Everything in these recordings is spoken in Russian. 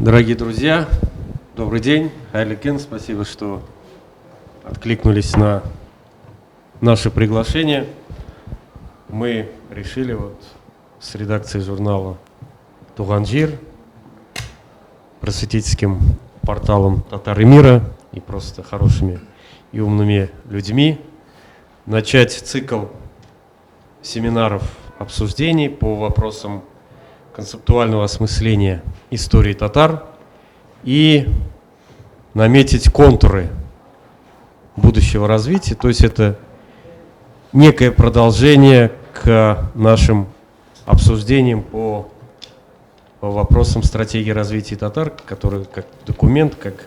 Дорогие друзья, добрый день. Хайли Кен, спасибо, что откликнулись на наше приглашение. Мы решили с редакцией журнала «Туганжир», просветительским порталом «Татары мира» и просто хорошими и умными людьми начать цикл семинаров, обсуждений по вопросам концептуального осмысления истории татар и наметить контуры будущего развития. То есть это некое продолжение к нашим обсуждениям по вопросам стратегии развития татар, который как документ, как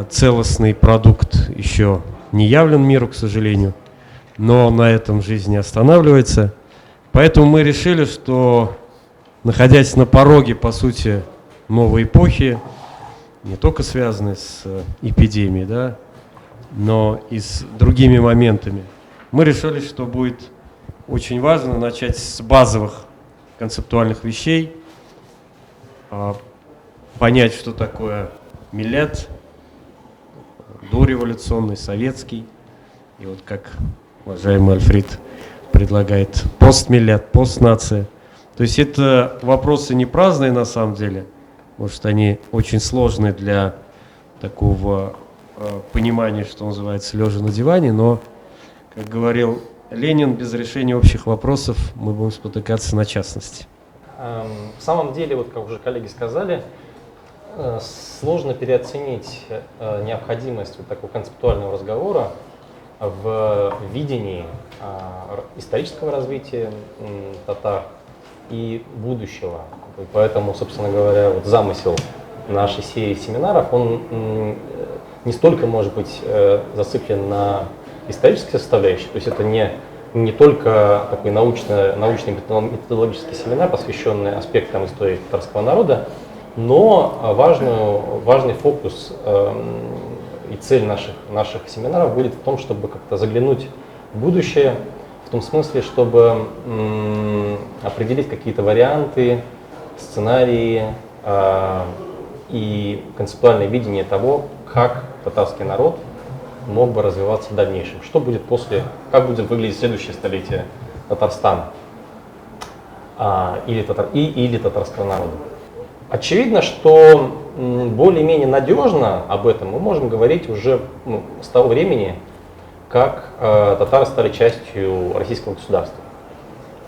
целостный продукт еще не явлен миру, к сожалению, но на этом жизнь не останавливается. Поэтому мы решили, что, находясь на пороге, по сути, новой эпохи, не только связанной с эпидемией, да, но и с другими моментами, мы решили, что будет очень важно начать с базовых концептуальных вещей, понять, что такое миллет, дореволюционный, советский, и вот как уважаемый Альфред предлагает постмиллет, постнация. То есть это вопросы не праздные на самом деле, может, они очень сложные для такого понимания, что называется, лежа на диване, но, как говорил Ленин, без решения общих вопросов мы будем спотыкаться на частности. В самом деле, вот как уже коллеги сказали, сложно переоценить необходимость вот такого концептуального разговора в видении исторического развития татар и будущего. И поэтому, собственно говоря, вот замысел нашей серии семинаров, он не столько может быть зациклен на исторической составляющей, то есть это не только такой научный методологический семинар, посвященный аспектам истории татарского народа, но важный фокус и цель наших семинаров будет в том, чтобы как-то заглянуть в будущее, в том смысле, чтобы определить какие-то варианты, сценарии и концептуальное видение того, как татарский народ мог бы развиваться в дальнейшем. Что будет как будет выглядеть следующее столетие Татарстана или татарского народа. Очевидно, что более-менее надежно об этом мы можем говорить уже с того времени, как татары стали частью российского государства.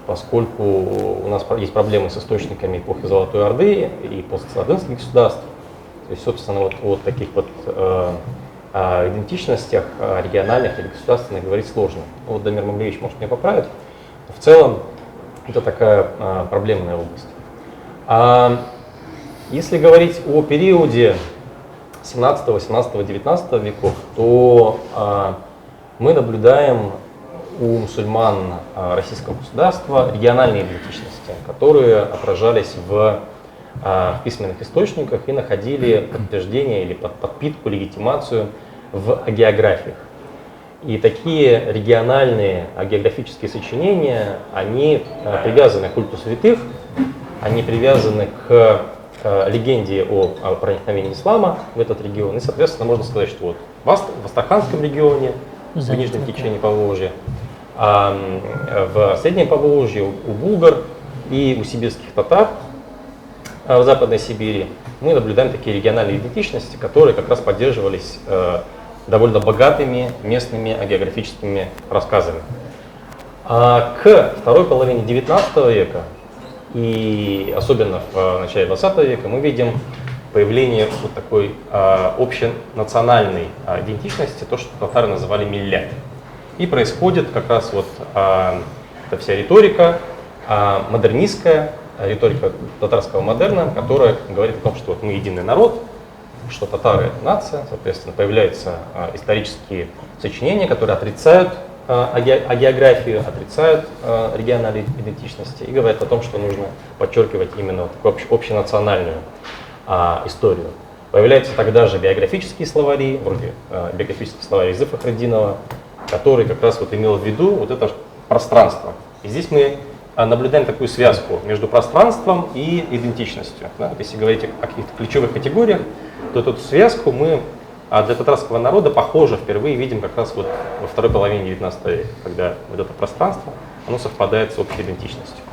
Поскольку у нас есть проблемы с источниками эпохи Золотой Орды и постсаладинских государств, то есть, собственно, вот таких вот идентичностях региональных или государственных говорить сложно. Вот Дамир Мамлеевич может меня поправить. В целом это такая проблемная область. Если говорить о периоде 17, 18, 19 веков, то мы наблюдаем у мусульман российского государства региональные идентичности, которые отражались в письменных источниках и находили подтверждение или подпитку, легитимацию в агеографиях. И такие региональные агеографические сочинения, они привязаны к культу святых, они привязаны к легенде о проникновении ислама в этот регион. И, соответственно, можно сказать, что вот в Астраханском регионе, в нижнем течении Поволжья, в среднем Поволжье у булгар и у сибирских татар в Западной Сибири мы наблюдаем такие региональные идентичности, которые как раз поддерживались довольно богатыми местными агеографическими рассказами. К второй половине XIX века и особенно в начале XX века мы видим появление вот такой общенациональной идентичности, то, что татары называли миллет. И происходит как раз вот эта вся риторика модернистская, риторика татарского модерна, которая говорит о том, что вот мы единый народ, что татары — это нация, соответственно, появляются исторические сочинения, которые отрицают агеографию, отрицают региональные идентичности и говорят о том, что нужно подчеркивать именно такую общенациональную историю. Появляются тогда же биографические словари, вроде биографических словарей Зы Фахретдинова, который как раз вот имел в виду вот это пространство. И здесь мы наблюдаем такую связку между пространством и идентичностью. Да? Вот если говорить о каких-то ключевых категориях, то эту связку мы для татарского народа, похоже, впервые видим как раз вот во второй половине 19 века, когда вот это пространство, оно совпадает с общей идентичностью.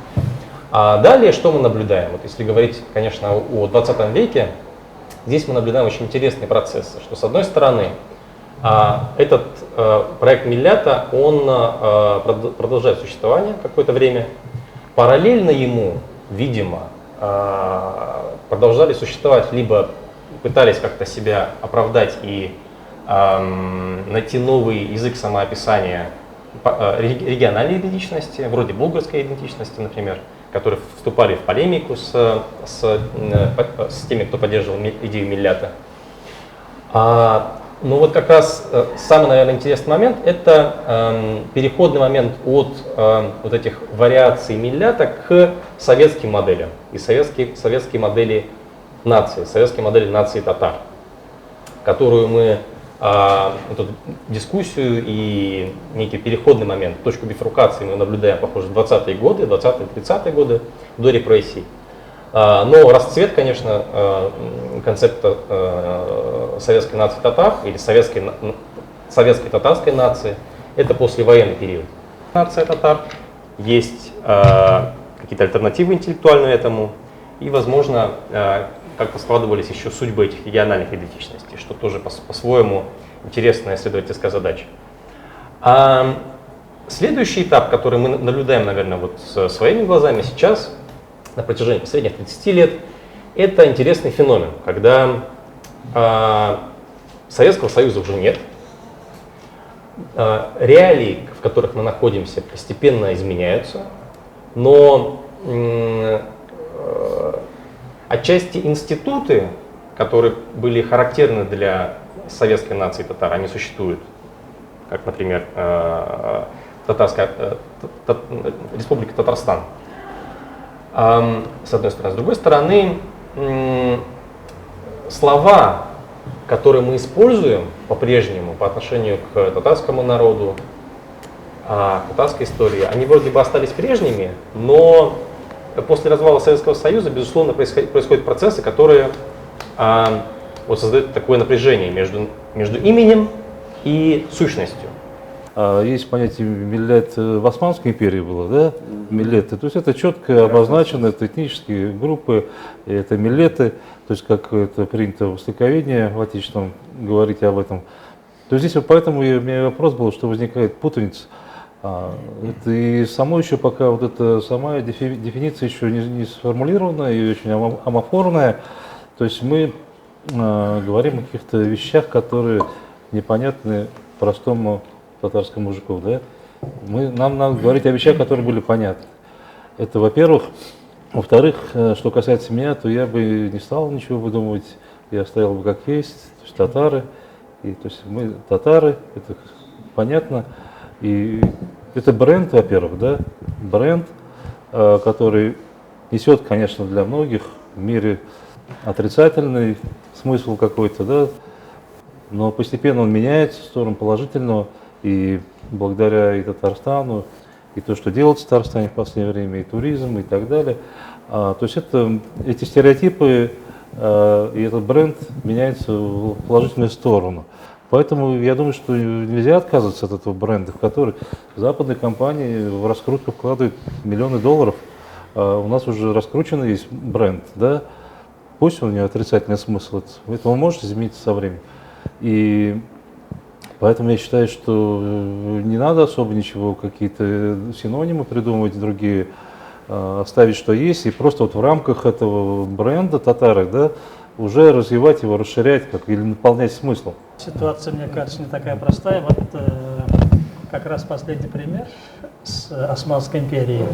А далее что мы наблюдаем? Вот если говорить, конечно, о 20 веке, здесь мы наблюдаем очень интересные процессы, что с одной стороны, этот проект Миллята, он продолжает существование какое-то время. Параллельно ему, видимо, продолжали существовать, либо пытались как-то себя оправдать и найти новый язык самоописания региональной идентичности, вроде булгарской идентичности, например, которые вступали в полемику с теми, кто поддерживал идею Миллята. Но вот как раз самый, наверное, интересный момент – это переходный момент от вот этих вариаций Миллята к советским моделям и советские модели нации, советские модели нации татар, которую мы, эту дискуссию и некий переходный момент, точку бифуркации мы наблюдаем, похоже, в 20-е годы, 20-30-е годы до репрессий. Но расцвет, конечно, концепта советской нации татар или советской татарской нации – это послевоенный период. Нация татар, есть какие-то альтернативы интеллектуальные этому, и, возможно, как-то складывались еще судьбы этих региональных идентичностей, что тоже по-своему интересная исследовательская задача. Следующий этап, который мы наблюдаем, наверное, вот своими глазами сейчас, на протяжении последних 30 лет, это интересный феномен, когда Советского Союза уже нет, реалии, в которых мы находимся, постепенно изменяются, но отчасти институты, которые были характерны для советской нации татар, они существуют, как, например, Республика Татарстан. С одной стороны. С другой стороны, слова, которые мы используем по-прежнему по отношению к татарскому народу, к татарской истории, они вроде бы остались прежними, но после развала Советского Союза, безусловно, происходят процессы, которые вот создают такое напряжение между именем и сущностью. Есть понятие миллет в Османской империи было, да? Миллеты. То есть это четко обозначено, это этнические группы, это миллеты, то есть как это принято в востоковедении в отечественном говорить об этом. То есть здесь вот поэтому у меня вопрос был, что возникает путаница. Это и само еще пока вот эта сама дефиниция еще не сформулирована и очень аморфная. То есть мы говорим о каких-то вещах, которые непонятны простому татарскому мужику, да? Нам надо говорить о вещах, которые были понятны. Это, во-первых. Во-вторых, что касается меня, то я бы не стал ничего выдумывать, я оставил бы как есть, то есть татары. То есть мы татары, это понятно. И это бренд, во-первых, да? Бренд, который несет, конечно, для многих в мире отрицательный смысл какой-то, да? Но постепенно он меняется в сторону положительного. И благодаря и Татарстану, и то, что делается в Татарстане в последнее время, и туризм, и так далее. То есть эти стереотипы и этот бренд меняется в положительную сторону. Поэтому я думаю, что нельзя отказываться от этого бренда, в который западные компании в раскрутку вкладывают миллионы долларов. У нас уже раскрученный есть бренд, да? Пусть у него отрицательный смысл, это он может измениться со временем. И поэтому я считаю, что не надо особо ничего, какие-то синонимы придумывать другие, оставить, что есть, и просто вот в рамках этого бренда татары, да, уже развивать его, расширять или наполнять смыслом. Ситуация, мне кажется, не такая простая. Вот как раз последний пример с Османской империей.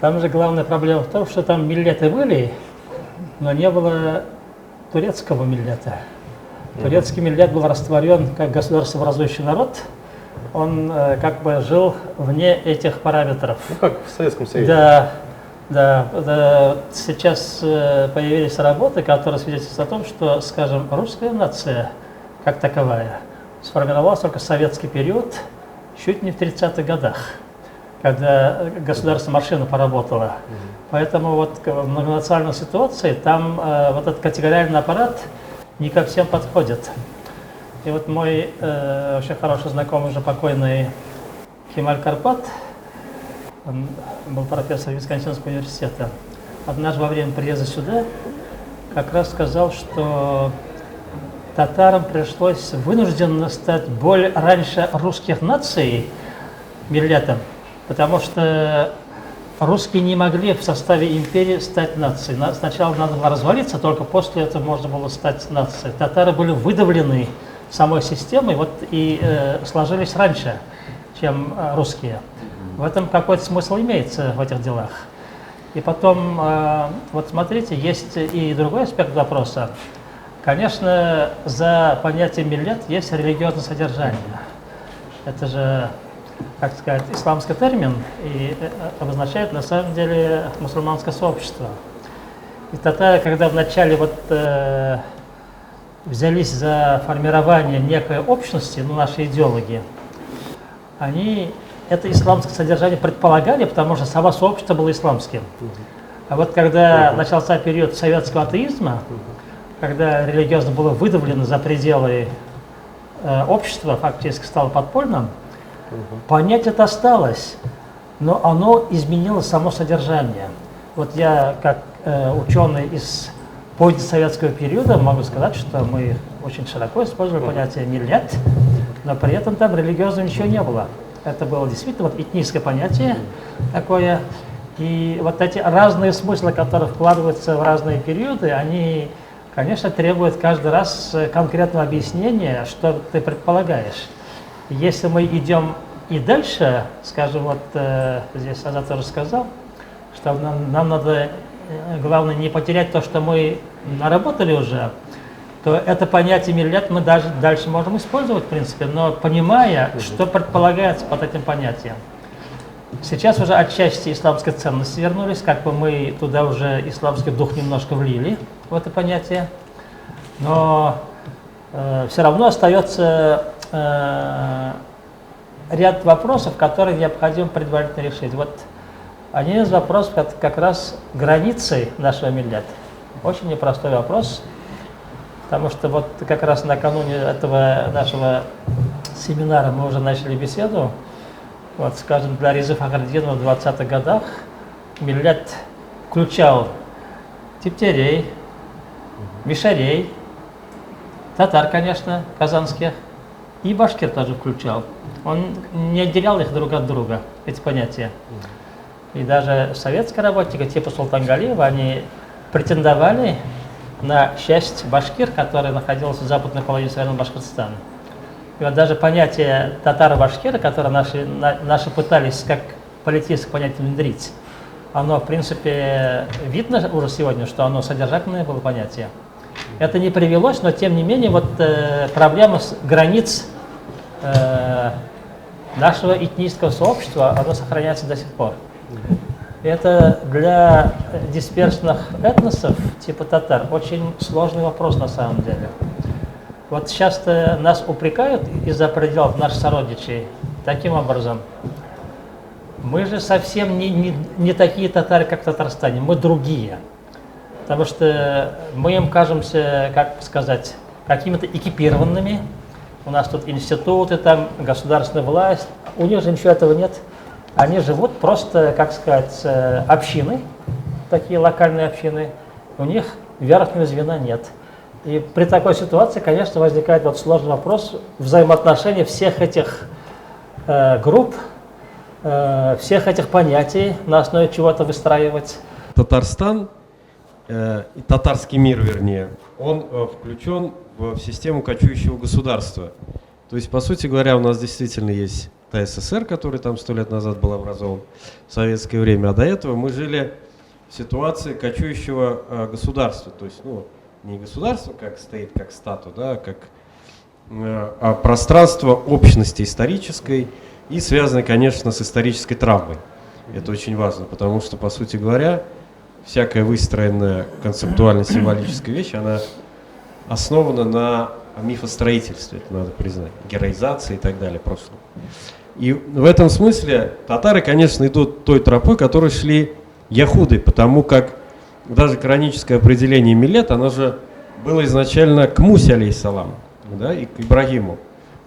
Там же главная проблема в том, что там миллеты были, но не было турецкого миллета. Турецкий миллет был растворен как государствообразующий народ, он как бы жил вне этих параметров. Ну, как в Советском Союзе. Да. Сейчас появились работы, которые свидетельствуют о том, что, скажем, русская нация, как таковая, сформировалась только в советский период, чуть не в 30-х годах. когда государственная машина поработала. Поэтому вот в многонациональной ситуации там вот этот категориальный аппарат не ко всем подходит. И вот мой очень хороший знакомый, уже покойный Кемаль Карпат, он был профессор Висконсинского университета, однажды во время приезда сюда как раз сказал, что татарам пришлось вынужденно стать раньше русских наций миллетом, потому что русские не могли в составе империи стать нацией. Сначала надо было развалиться, только после этого можно было стать нацией. Татары были выдавлены самой системой и сложились раньше, чем русские. В этом какой-то смысл имеется в этих делах. И потом, вот смотрите, есть и другой аспект вопроса. Конечно, за понятием миллет есть религиозное содержание. Это же, как сказать, исламский термин и обозначает на самом деле мусульманское сообщество. И татары, когда вначале взялись за формирование некой общности, наши идеологи, они это исламское содержание предполагали, потому что само сообщество было исламским. А вот когда начался период советского атеизма, когда религиозно было выдавлено за пределы общества, фактически стало подпольным, понятие это осталось, но оно изменило само содержание. Вот я, как ученый из позднесоветского периода, могу сказать, что мы очень широко использовали понятие «миллет», но при этом там религиозного ничего не было. Это было действительно этническое понятие такое. И вот эти разные смыслы, которые вкладываются в разные периоды, они, конечно, требуют каждый раз конкретного объяснения, что ты предполагаешь. Если мы идем и дальше, скажем, вот здесь Азат тоже сказал, что нам надо, главное, не потерять то, что мы наработали уже, то это понятие миллет мы даже дальше можем использовать, в принципе, но понимая, что предполагается под этим понятием. Сейчас уже отчасти исламские ценности вернулись, как бы мы туда уже исламский дух немножко влили в это понятие, но все равно остается ряд вопросов, которые необходимо предварительно решить. Вот один из вопросов это как раз границы нашего миллета. Очень непростой вопрос, потому что вот как раз накануне этого нашего семинара мы уже начали беседу. Вот, скажем, для Резы Фахриддинова в 20-х годах миллет включал типтерей, мишарей, татар, конечно, казанских, и башкир тоже включал. Он не отделял их друг от друга, эти понятия. И даже советские работники, типа Султангалиева, они претендовали на часть башкир, которая находилась в западной половине современного Башкортостана. И вот даже понятие татаро-башкира, которое наши пытались как политическое понятие внедрить, оно, в принципе, видно уже сегодня, что оно содержательное было понятие. Это не привелось, но тем не менее вот проблема границ нашего этнического сообщества, оно сохраняется до сих пор. Это для дисперсных этносов типа татар очень сложный вопрос на самом деле. Вот часто нас упрекают из-за пределов наших сородичей таким образом. Мы же совсем не такие татары, как в Татарстане, мы другие. Потому что мы им кажемся, как сказать, какими-то экипированными. У нас тут институты, там государственная власть. У них же ничего этого нет. Они живут просто, как сказать, общины, такие локальные общины. У них верхнего звена нет. И при такой ситуации, конечно, возникает вот сложный вопрос взаимоотношений всех этих групп, всех этих понятий, на основе чего-то выстраивать. Татарстан, татарский мир, вернее, он включен в систему кочующего государства. То есть, по сути говоря, у нас действительно есть ТССР, который там 100 лет назад был образован в советское время, а до этого мы жили в ситуации кочующего государства. То есть, не государство как стоит, как статус, да, а пространство общности исторической и связанное, конечно, с исторической травмой. Это очень важно, потому что, по сути говоря, всякая выстроенная концептуально-символическая вещь, она основана на мифостроительстве, это надо признать, героизации и так далее прошлого. И в этом смысле татары, конечно, идут той тропой, которой шли яхуды, потому как даже каноническое определение миллет, оно же было изначально к Мусе, алейхиссалам, да, и к Ибрагиму,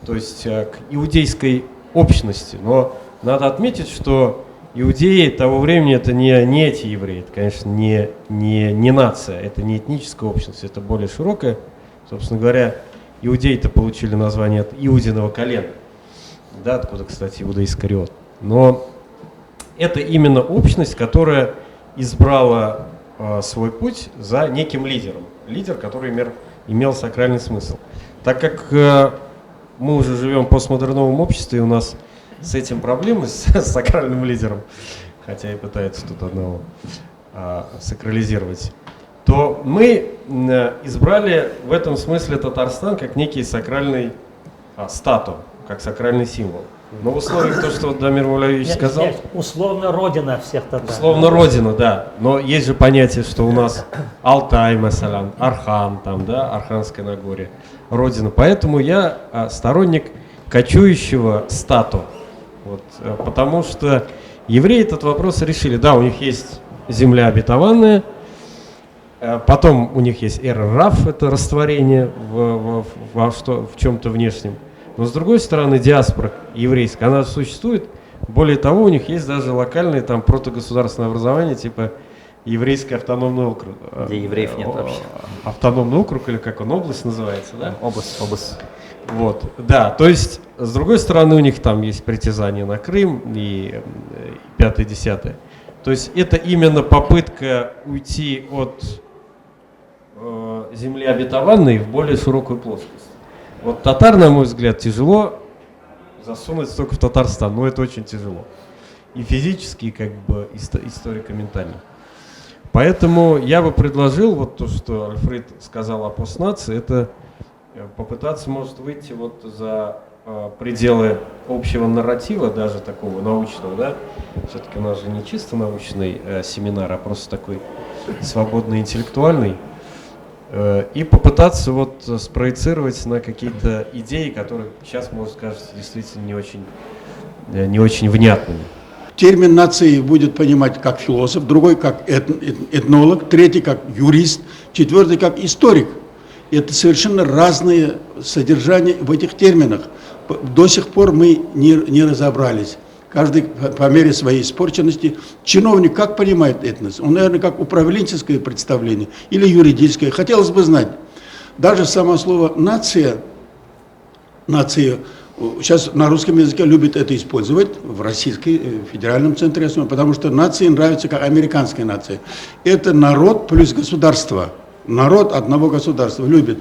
то есть к иудейской общности. Но надо отметить, что иудеи того времени это не эти евреи, это, конечно, не нация, это не этническая общность, это более широкая. Собственно говоря, иудеи-то получили название от Иудиного колена, да, откуда, кстати, Иуда Искариот. Но это именно общность, которая избрала свой путь за неким лидером. Лидер, который имел сакральный смысл. Так как мы уже живем в постмодерновом обществе, и у нас с этим проблемы, с сакральным лидером, хотя и пытаются тут одного сакрализировать, то мы избрали в этом смысле Татарстан как некий сакральный статус, как сакральный символ. Но в условиях того, что вот Дамир Мулявич сказал... Условно родина всех татар. Условно родина, да. Но есть же понятие, что у нас Алтай, масалям, Архан, там, да, Арханское Нагорье, родина. Поэтому я сторонник кочующего стату. Вот, потому что евреи этот вопрос решили. Да, у них есть земля обетованная, потом у них есть Эр-Раф, это растворение в чем-то внешнем. Но с другой стороны, диаспора еврейская, она существует. Более того, у них есть даже локальные там протогосударственное образование, типа еврейский автономный округ. Где евреев нет вообще. Автономный округ, или как он, область называется, да? Область. Вот, да, то есть, с другой стороны, у них там есть притязание на Крым и 5-10. То есть, это именно попытка уйти от земли обетованной в более широкую плоскость. Вот татар, на мой взгляд, тяжело засунуть только в Татарстан, но это очень тяжело. И физически, и как бы историко-ментально. Поэтому я бы предложил, вот то, что Альфред сказал о постнации, это попытаться, может, выйти вот за пределы общего нарратива, даже такого научного, да. Все-таки у нас же не чисто научный семинар, а просто такой свободный, интеллектуальный. И попытаться вот спроецировать на какие-то идеи, которые сейчас, может, кажутся действительно не очень внятными. Термин нации будет понимать как философ, другой как этнолог, третий как юрист, четвертый как историк. Это совершенно разные содержания в этих терминах. До сих пор мы не разобрались. Каждый по мере своей испорченности. Чиновник как понимает этнос? Он, наверное, как управленческое представление или юридическое. Хотелось бы знать. Даже само слово «нация», сейчас на русском языке любят это использовать, в Российском федеральном центре, потому что нации нравится как американская нация. Это народ плюс государство. Народ одного государства любит.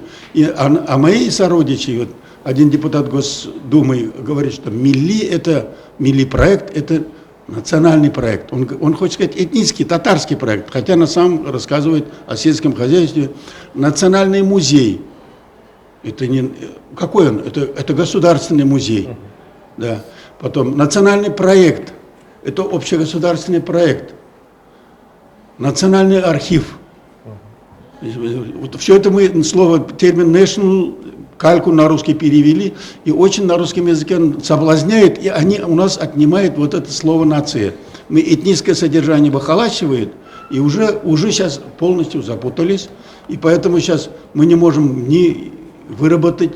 А мои сородичи, вот, один депутат Госдумы говорит, что милли проект – это национальный проект. Он хочет сказать этнический, татарский проект, хотя на самом рассказывает о сельском хозяйстве. Национальный музей. Это не, какой он? Это государственный музей. Да. Потом национальный проект. Это общегосударственный проект. Национальный архив. Вот все это мы термин national кальку на русский перевели, и очень на русском языке он соблазняет, и они у нас отнимают вот это слово «нация». Мы этническое содержание выхолачивают, и уже сейчас полностью запутались, и поэтому сейчас мы не можем ни выработать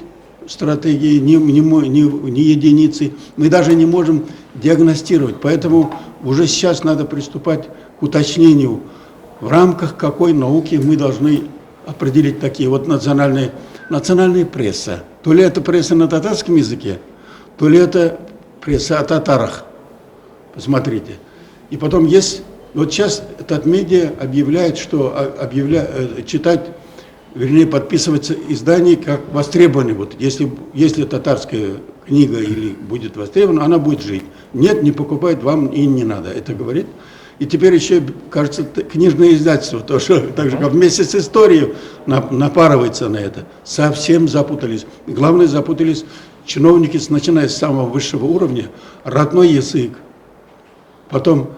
стратегии, ни единицы, мы даже не можем диагностировать. Поэтому уже сейчас надо приступать к уточнению, в рамках какой науки мы должны определить такие вот национальная пресса. То ли это пресса на татарском языке, то ли это пресса о татарах. Посмотрите. И потом есть, вот сейчас этот медиа объявляет, что читать, вернее подписываться издание как востребованное. Вот если татарская книга или будет востребована, она будет жить. Нет, не покупает, вам и не надо. Это говорит. И теперь еще, кажется, книжное издательство, тоже, так же как вместе с историей напарывается на это. Совсем запутались. И главное, запутались чиновники, начиная с самого высшего уровня, родной язык. Потом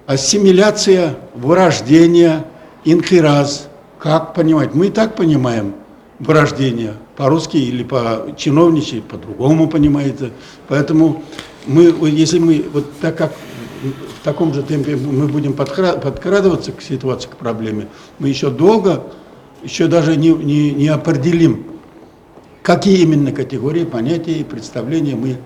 ассимиляция, вырождение, инхираз. Как понимать? Мы и так понимаем вырождение. По-русски или по-чиновничьи, по-другому понимается. Поэтому если мы вот так как в таком же темпе мы будем подкрадываться к ситуации, к проблеме, мы еще долго, еще даже не определим, какие именно категории, понятия и представления мы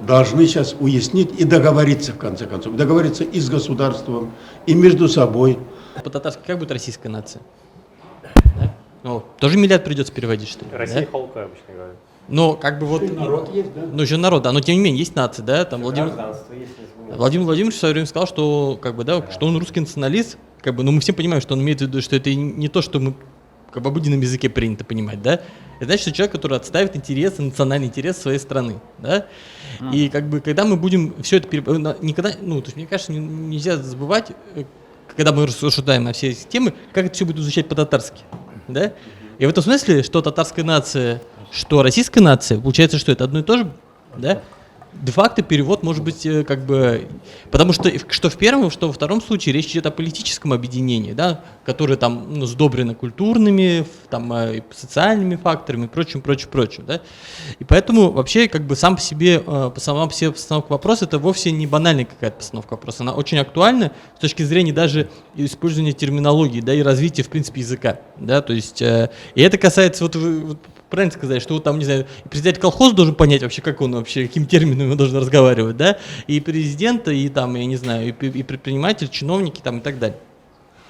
должны сейчас уяснить и договориться, в конце концов. Договориться и с государством, и между собой. По-татарски как будет российская нация? Да? Ну, тоже миллиард придется переводить, что ли? Россия да? халука, обычно говорят. Но как бы вот... И народ есть, да? Ну, еще народ, да, но тем не менее, есть нация, да, там Гражданство, если не забывать. Владимир Владимирович в свое время сказал, что, как бы, да, что он русский националист, как бы, но мы все понимаем, что он имеет в виду, что это не то, что мы как бы в обыденном языке принято понимать, да, это значит, что человек, который отставит интересы, национальный интерес своей страны, да, и как бы, когда мы будем все это, никогда, ну, то есть, мне кажется, нельзя забывать, когда мы рассуждаем на все эти темы, как это все будет звучать по-татарски, да, и в этом смысле, что татарская нация, что российская нация, получается, что это одно и то же, да? Де-факто перевод может быть как бы... Потому что в первом, что во втором случае речь идет о политическом объединении, да, которое там сдобрено культурными, там, социальными факторами и прочим. Да? И поэтому вообще как бы сама по себе постановка вопроса это вовсе не банальная какая-то постановка вопроса. Она очень актуальна с точки зрения даже использования терминологии, да, и развития в принципе языка. Да? То есть, и это касается, вот вы правильно сказать, что вот там, не знаю, председатель колхоза должен понять вообще, как он вообще, какими терминами он должен разговаривать, да, и президент, и там, я не знаю, и предприниматель, чиновники там и так далее.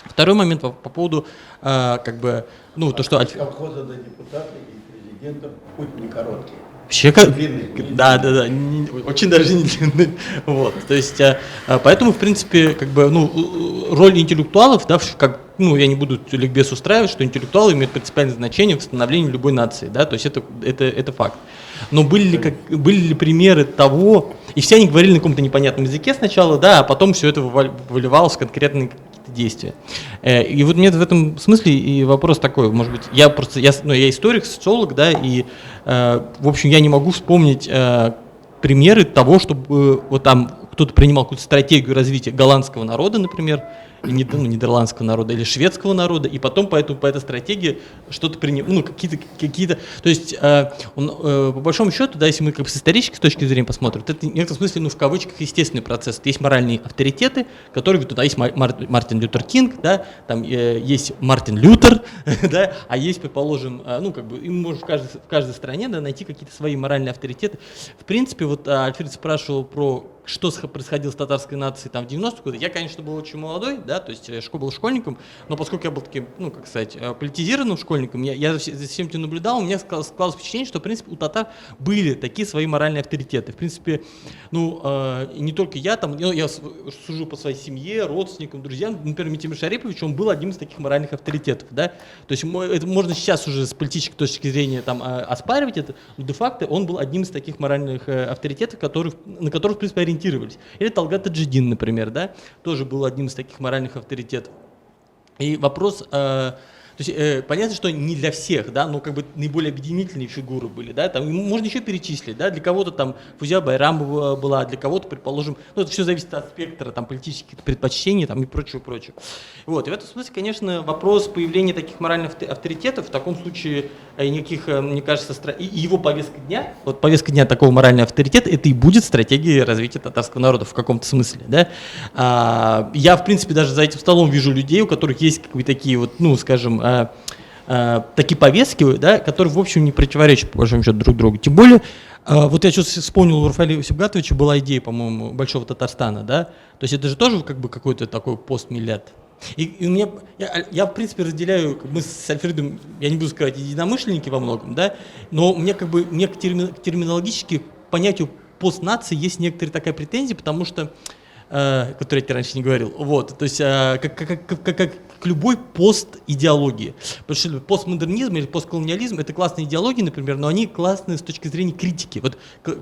Второй момент по поводу, как бы, ну, то, что... От колхоза до депутата и президента путь не короткий. Вообще, как... Длинный. Да, очень даже не длинный. Вот, то есть, поэтому, в принципе, как бы, ну, роль интеллектуалов, да, как, ну, я не буду ликбез устраивать, что интеллектуалы имеют принципиальное значение в становлении любой нации, да, то есть это факт. Но были ли примеры того, и все они говорили на каком-то непонятном языке сначала, да, а потом все это выливалось в конкретные какие-то действия. И вот мне в этом смысле и вопрос такой, может быть, я историк, социолог, да, и, в общем, я не могу вспомнить примеры того, чтобы вот там кто-то принимал какую-то стратегию развития голландского народа, например, нидерландского народа или шведского народа, и потом по этой стратегии что-то принимал, ну, какие-то, то есть, по большому счету, да, если мы как бы с исторической точки зрения посмотрим, это в некотором смысле, ну, в кавычках, естественный процесс. Есть моральные авторитеты, которые, туда есть Мартин Лютер Кинг, да, там есть Мартин Лютер, да, а есть, предположим, ну, как бы, им можно в каждой стране, да, найти какие-то свои моральные авторитеты. В принципе, вот Альфред спрашивал про что происходило с татарской нацией там в 90-е годы. Я, конечно, был очень молодой, да, то есть был школьником, но поскольку я был таким, ну, как сказать, политизированным школьником, я за всем этим наблюдал, у меня складывалось впечатление, что, в принципе, у татар были такие свои моральные авторитеты. В принципе, ну, не только я, там, ну, я сужу по своей семье, родственникам, друзьям, например, Митимир Шарипович, он был одним из таких моральных авторитетов, да, то есть это можно сейчас уже с политической точки зрения там оспаривать это, но де-факто он был одним из таких моральных авторитетов, на которых, в принципе, ориентировались. Или Талгат Таджиддин, например, да, тоже был одним из таких моральных авторитетов. И вопрос, то есть, понятно, что не для всех, да, но как бы наиболее объединительные фигуры были, да, там можно еще перечислить, да, для кого-то там Фузия Байрамова была, для кого-то, предположим, ну это все зависит от спектра там политических предпочтений там и прочего. Вот, и в этом смысле, конечно, вопрос появления таких моральных авторитетов в таком случае никаких, мне кажется, и его повестка дня, вот повестка дня такого морального авторитета, это и будет стратегия развития татарского народа в каком-то смысле, да. Я, в принципе, даже за этим столом вижу людей, у которых есть какие-то такие вот, ну, скажем, такие повестки, да, которые, в общем, не противоречат, по большому счету, друг другу. Тем более, вот я сейчас вспомнил, у Рафаэля Сибгатовича была идея, по-моему, Большого Татарстана, да, то есть это же тоже как бы какой-то такой постмиллет. И у меня, я в принципе разделяю, мы с Альфредом, я не буду сказать, единомышленники во многом, да, но мне как бы терминологически к понятию постнации есть некоторая такая претензия, потому что который я раньше не говорил, вот, то есть как к любой постидеологии, потому что постмодернизм или постколониализм это классные идеологии, например, но они классные с точки зрения критики. Вот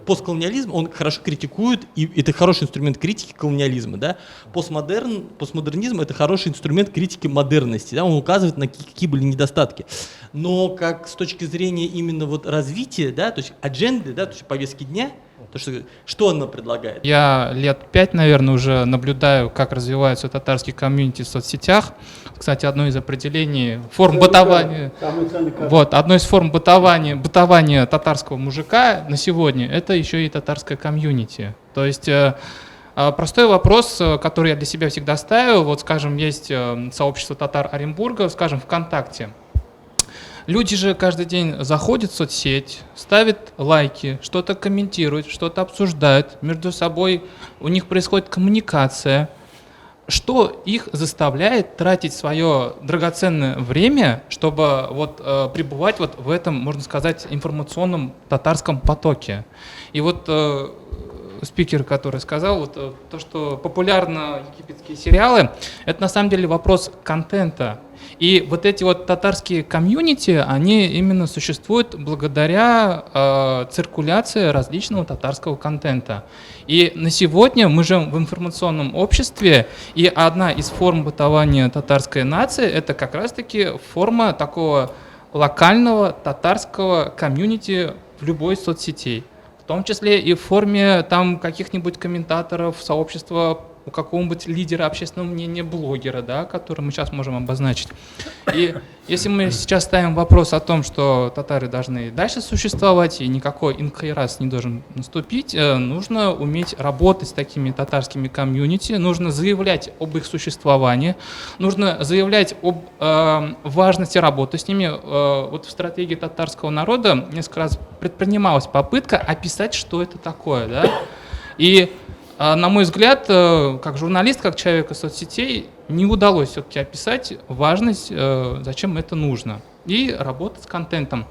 постколониализм, он хорошо критикует, и это хороший инструмент критики колониализма, да, постмодернизм это хороший инструмент критики модерности, да, он указывает на какие были недостатки, но как с точки зрения именно вот развития, да, то есть адженды, да, то есть повестки дня, то, что она предлагает? Я лет 5, наверное, уже наблюдаю, как развиваются татарские комьюнити в соцсетях. Кстати, одно из определений форм бытования, вот, одно из форм бытования татарского мужика на сегодня, это еще и татарское комьюнити. То есть простой вопрос, который я для себя всегда ставил, вот, скажем, есть сообщество татар Оренбурга, скажем, ВКонтакте. Люди же каждый день заходят в соцсеть, ставят лайки, что-то комментируют, что-то обсуждают, между собой у них происходит коммуникация. Что их заставляет тратить свое драгоценное время, чтобы вот, пребывать вот в этом, можно сказать, информационном татарском потоке? И вот спикер, который сказал, вот, то, что популярны египетские сериалы, это на самом деле вопрос контента. И вот эти вот татарские комьюнити, они именно существуют благодаря циркуляции различного татарского контента. И на сегодня мы живем в информационном обществе, и одна из форм бытования татарской нации – это как раз-таки форма такого локального татарского комьюнити в любой соцсети. В том числе и в форме там каких-нибудь комментаторов, сообщества у какого-нибудь лидера общественного мнения, блогера, да, который мы сейчас можем обозначить. И если мы сейчас ставим вопрос о том, что татары должны дальше существовать и никакой инкайрас не должен наступить, нужно уметь работать с такими татарскими комьюнити, нужно заявлять об их существовании, нужно заявлять об важности работы с ними. Вот в стратегии татарского народа несколько раз предпринималась попытка описать, что это такое, да, и на мой взгляд, как журналист, как человек из соцсетей, не удалось все-таки описать важность, зачем это нужно, и работать с контентом.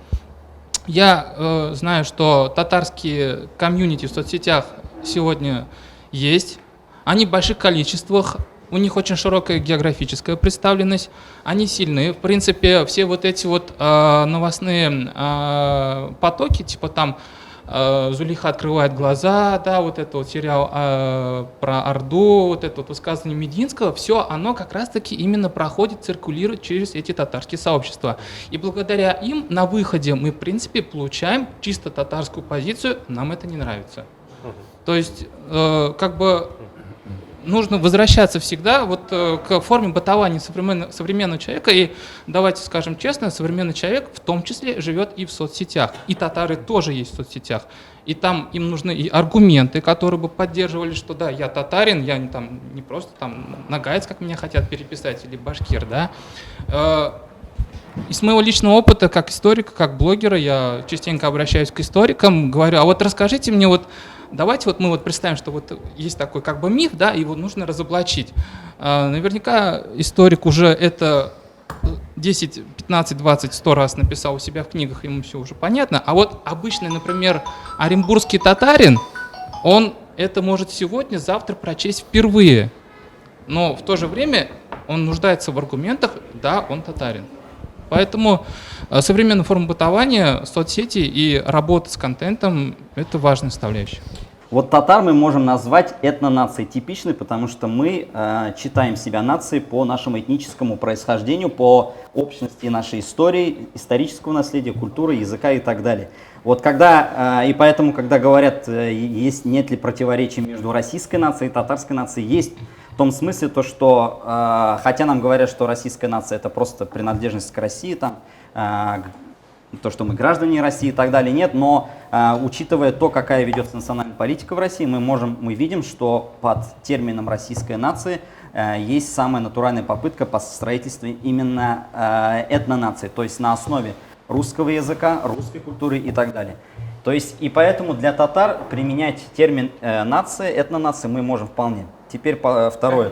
Я знаю, что татарские комьюнити в соцсетях сегодня есть, они в больших количествах, у них очень широкая географическая представленность, они сильные. В принципе, все вот эти вот новостные потоки, типа там Зулейха открывает глаза, да, вот это вот сериал про Орду, вот это вот высказывание Мединского, все оно как раз-таки именно проходит, циркулирует через эти татарские сообщества. И благодаря им на выходе мы, в принципе, получаем чисто татарскую позицию, нам это не нравится. То есть, как бы нужно возвращаться всегда вот к форме бытования современного человека. И давайте скажем честно, современный человек в том числе живет и в соцсетях. И татары тоже есть в соцсетях. И там им нужны и аргументы, которые бы поддерживали, что да, я татарин, я там, не просто там нагаец, как меня хотят переписать, или башкир, да. Из моего личного опыта, как историка, как блогера, я частенько обращаюсь к историкам, говорю, а вот расскажите мне вот, давайте вот мы вот представим, что вот есть такой как бы миф, да, его нужно разоблачить. Наверняка историк уже это 10, 15, 20, 100 раз написал у себя в книгах, ему все уже понятно. А вот обычный, например, оренбургский татарин, он это может сегодня, завтра прочесть впервые. Но в то же время он нуждается в аргументах, да, он татарин. Поэтому современная форма бытования, соцсети и работа с контентом – это важная составляющая. Вот татар мы можем назвать этнонацией типичной, потому что мы считаем себя нацией по нашему этническому происхождению, по общности нашей истории, исторического наследия, культуры, языка и так далее. Вот когда, и поэтому, когда говорят, нет ли противоречий между российской нацией и татарской нацией, есть. В том смысле, то, что, хотя нам говорят, что российская нация это просто принадлежность к России, там, то, что мы граждане России и так далее, нет, но учитывая то, какая ведется национальная политика в России, мы видим, что под термином российская нация есть самая натуральная попытка по строительству именно этнонации, то есть на основе русского языка, русской культуры и так далее. То есть и поэтому для татар применять термин нация, этнонация мы можем вполне. Теперь второе.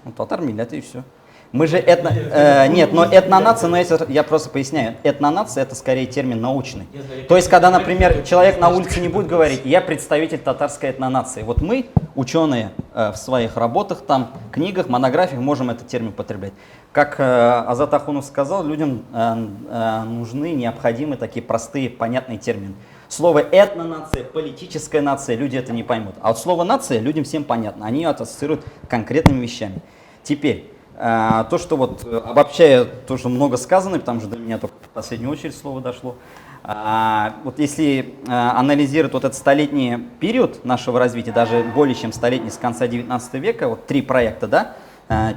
Ну, татар, миллят и все. Мы же нет, но этнонация, но я просто поясняю, этнонация это скорее термин научный. То есть, когда, например, человек на улице не будет говорить, я представитель татарской этнонации. Вот мы, ученые, в своих работах, там, книгах, монографиях можем этот термин употреблять. Как Азат Ахунов сказал, людям нужны, необходимы такие простые, понятные термины. Слово этнонация, политическая нация, люди это не поймут. А вот слово нация людям всем понятно, они ее ассоциируют конкретными вещами. Теперь, то, что вот, обобщая то, что много сказано, потому что до меня только в последнюю очередь слово дошло, вот если анализировать вот этот столетний период нашего развития, даже более чем столетний, с конца 19 века, вот 3 проекта, да,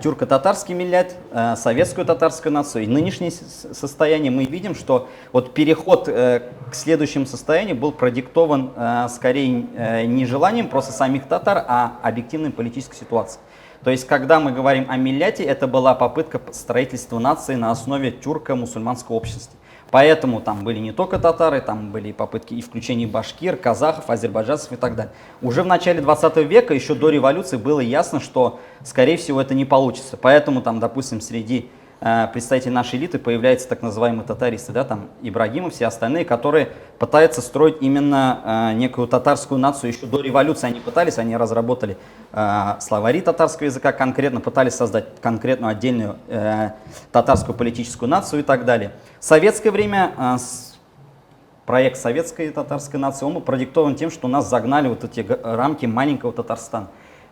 тюрко-татарский миллет, советскую татарскую нацию. И нынешнее состояние мы видим, что вот переход к следующему состоянию был продиктован скорее не желанием просто самих татар, а объективной политической ситуацией. То есть, когда мы говорим о милляте, это была попытка строительства нации на основе тюрко-мусульманского общества. Поэтому там были не только татары, там были попытки и включения башкир, казахов, азербайджанцев и так далее. Уже в начале 20 века, еще до революции, было ясно, что, скорее всего, это не получится. Поэтому, там, допустим, среди представителей нашей элиты появляются так называемые татаристы, да, там Ибрагим и все остальные, которые пытаются строить именно некую татарскую нацию. Еще до революции они пытались, они разработали словари татарского языка, конкретно пытались создать конкретную отдельную татарскую политическую нацию и так далее. В советское время проект советской татарской нации, он был продиктован тем, что нас загнали вот эти рамки маленького Татарстана.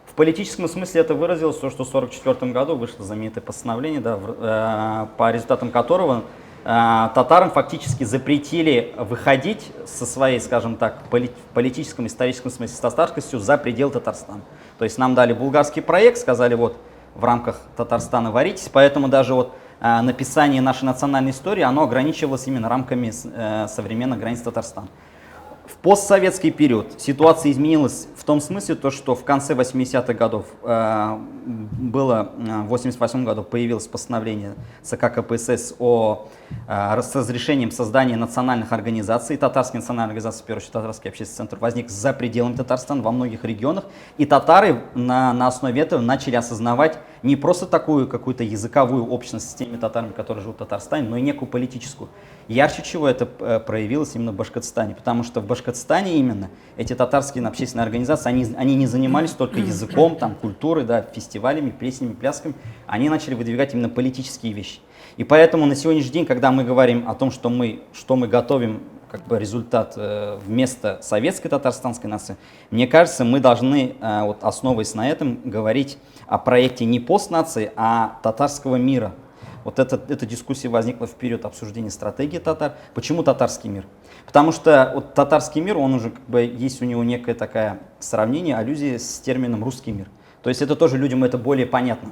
В политическом смысле это выразилось то, что в 1944 году вышло знаменитое постановление, да, по результатам которого татарам фактически запретили выходить со своей, скажем так, в политическом, историческом смысле с татарскостью за пределы Татарстана. То есть нам дали булгарский проект, сказали, вот в рамках Татарстана варитесь, поэтому даже вот написание нашей национальной истории, оно ограничивалось именно рамками современных границ Татарстана. В постсоветский период ситуация изменилась в том смысле, то, что в конце 80-х годов в 88 году появилось постановление ЦК КПСС с разрешением создания национальных организаций. Татарская национальная организация, в первую очередь Татарский общественный центр, возник за пределами Татарстана во многих регионах. И татары на основе этого начали осознавать не просто такую какую-то языковую общность с теми татарами, которые живут в Татарстане, но и некую политическую. Ярче чего это проявилось именно в Башкортостане, потому что в Башкортостане именно эти татарские общественные организации, они не занимались только языком, там, культурой, да, фестивалями, песнями, плясками, они начали выдвигать именно политические вещи. И поэтому на сегодняшний день, когда мы говорим о том, что мы готовим как бы результат вместо советской татарстанской нации, мне кажется, мы должны, вот, основываясь на этом, говорить о проекте не постнации, а татарского мира. Вот эта дискуссия возникла в период обсуждения стратегии татар. Почему татарский мир? Потому что вот татарский мир, он уже как бы есть у него некое такое сравнение, аллюзия с термином русский мир. То есть это тоже людям это более понятно.